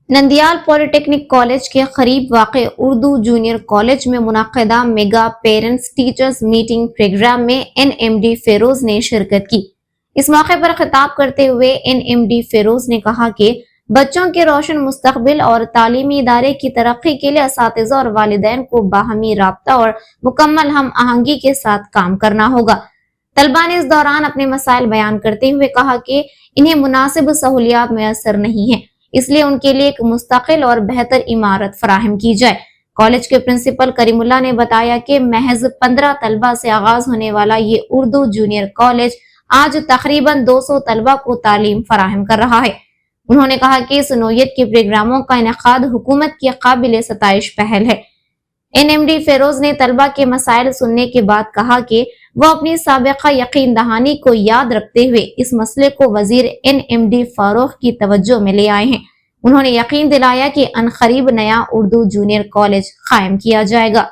نندیال پولی technique college کے قریب واقع اردو جونیئر کالج میں منعقدہ mega parents teachers meeting programme میں این ایم ڈی فیروز نے شرکت کی۔ اس موقع پر خطاب کرتے ہوئے این ایم ڈی فیروز نے کہا کہ بچوں کے روشن مستقبل اور تعلیمی ادارے کی ترقی کے لیے اساتذہ اور والدین کو باہمی رابطہ اور مکمل ہم آہنگی کے ساتھ کام کرنا ہوگا۔ طلباء نے اس دوران اپنے مسائل بیان کرتے ہوئے کہا کہ انہیں مناسب سہولیات میسر نہیں ہیں، اس لیے ان کے لیے ایک مستقل اور بہتر عمارت فراہم کی جائے۔ کالج کے پرنسپل کریم اللہ نے بتایا کہ محض 15 طلباء سے آغاز ہونے والا یہ اردو جونیئر کالج آج تقریباً 200 طلباء کو تعلیم فراہم کر رہا ہے۔ انہوں نے کہا کہ اس نوعیت کے پروگراموں کا انعقاد حکومت کی قابل ستائش پہل ہے۔ این ایم ڈی فیروز نے طلباء کے مسائل سننے کے بعد کہا کہ وہ اپنی سابقہ یقین دہانی کو یاد رکھتے ہوئے اس مسئلے کو وزیر این ایم ڈی فاروق کی توجہ میں لے آئے ہیں۔ انہوں نے یقین دلایا کہ عنقریب نیا اردو جونیئر کالج قائم کیا جائے گا۔